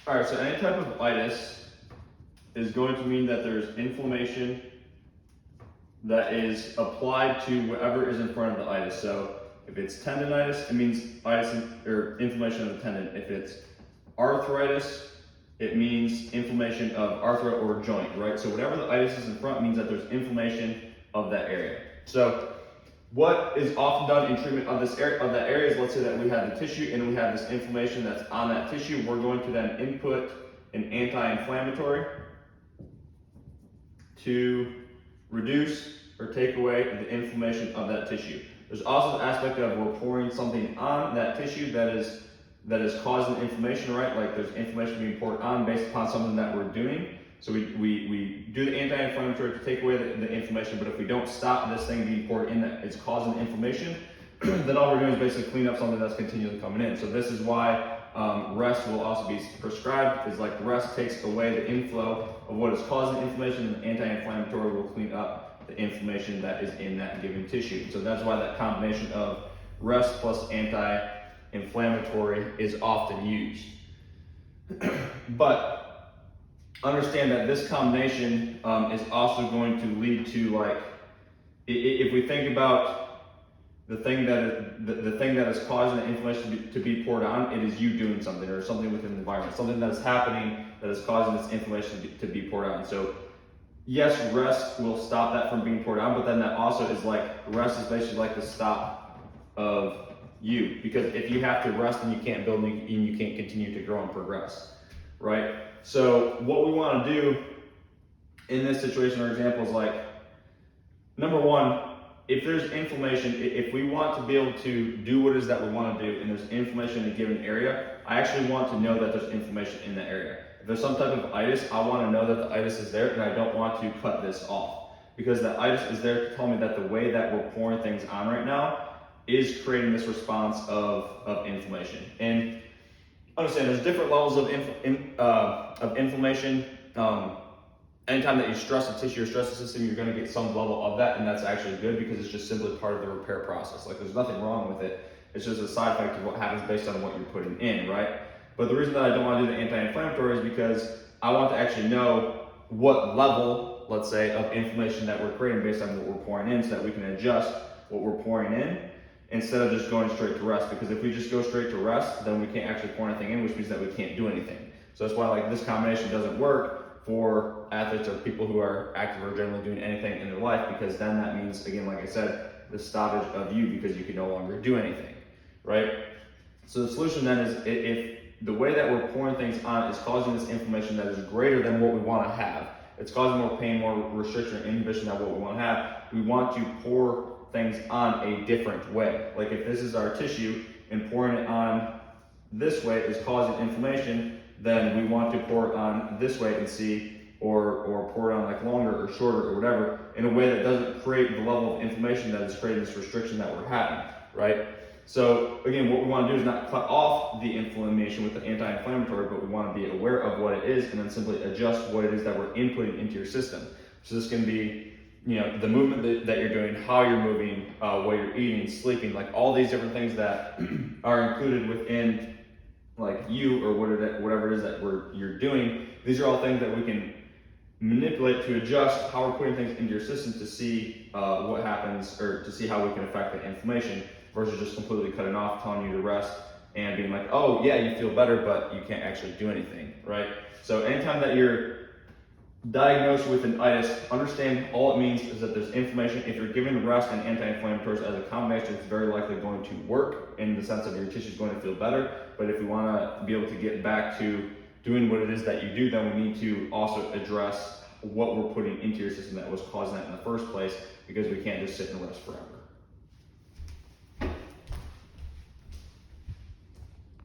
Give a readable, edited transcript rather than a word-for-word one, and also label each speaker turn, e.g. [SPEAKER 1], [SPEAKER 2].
[SPEAKER 1] All right, so any type of itis is going to mean that there's inflammation that is applied to whatever is in front of the itis. So if it's tendonitis, it means itis or inflammation of the tendon. If it's arthritis, it means inflammation of arthro or joint, right? So whatever the itis is in front means that there's inflammation of that area. So what is often done in treatment of this area, of that area, is let's say that we have the tissue and we have this inflammation that's on that tissue. We're going to then input an anti-inflammatory to reduce or take away the inflammation of that tissue. There's also the aspect of we're pouring something on that tissue that is causing inflammation, right? Like there's inflammation being poured on based upon something that we're doing. So we do the anti-inflammatory to take away the inflammation, but if we don't stop this thing being poured in that it's causing inflammation, then all we're doing is basically clean up something that's continually coming in. So this is why rest will also be prescribed, is like rest takes away the inflow of what is causing inflammation, and the anti-inflammatory will clean up the inflammation that is in that given tissue. So that's why that combination of rest plus anti-inflammatory is often used. But understand that this combination is also going to lead to, like, if we think about the thing that is causing the inflammation to be poured on, it is you doing something or something within the environment, something that is happening that is causing this inflammation to be poured on. So yes, rest will stop that from being poured on, but then that also is like, rest is basically like the stop of you, because if you have to rest, then you can't build and you can't continue to grow and progress, right? So what we want to do in this situation or example is, like, number one, if there's inflammation, if we want to be able to do what it is that we want to do and there's inflammation in a given area, I actually want to know that there's inflammation in that area. If there's some type of itis, I want to know that the itis is there, and I don't want to cut this off, because the itis is there to tell me that the way that we're pouring things on right now is creating this response of inflammation. And understand there's different levels of inflammation. Anytime that you stress the tissue or stress the system, you're going to get some level of that, and that's actually good because it's just simply part of the repair process. Like, there's nothing wrong with it. It's just a side effect of what happens based on what you're putting in, right? But the reason that I don't want to do the anti-inflammatory is because I want to actually know what level, let's say, of inflammation that we're creating based on what we're pouring in, so that we can adjust what we're pouring in instead of just going straight to rest. Because if we just go straight to rest, then we can't actually pour anything in, which means that we can't do anything. So that's why, like, this combination doesn't work for athletes or people who are active or generally doing anything in their life, because then that means, again, like I said, the stoppage of you, because you can no longer do anything, right? So the solution then is, if the way that we're pouring things on is causing this inflammation that is greater than what we want to have, it's causing more pain, more restriction, or inhibition than what we want to have, we want to pour things on a different way. Like, if this is our tissue and pouring it on this way is causing inflammation, then we want to pour it on this way and see, or pour it on like longer or shorter or whatever, in a way that doesn't create the level of inflammation that is creating this restriction that we're having, right? So again, what we want to do is not cut off the inflammation with the anti-inflammatory, but we want to be aware of what it is and then simply adjust what it is that we're inputting into your system. So this can be, you know, the movement that you're doing, how you're moving, what you're eating, sleeping, like all these different things that are included within, like, you or whatever it is that you're doing. These are all things that we can manipulate to adjust how we're putting things into your system to see what happens, or to see how we can affect the inflammation, versus just completely cutting off, telling you to rest, and being like, oh yeah, you feel better, but you can't actually do anything, right? So anytime that you're diagnosed with an itis, understand all it means is that there's inflammation. If you're given rest and anti-inflammatories as a combination, it's very likely going to work in the sense of your tissue is going to feel better. But if we want to be able to get back to doing what it is that you do, then we need to also address what we're putting into your system that was causing that in the first place, because we can't just sit and rest forever.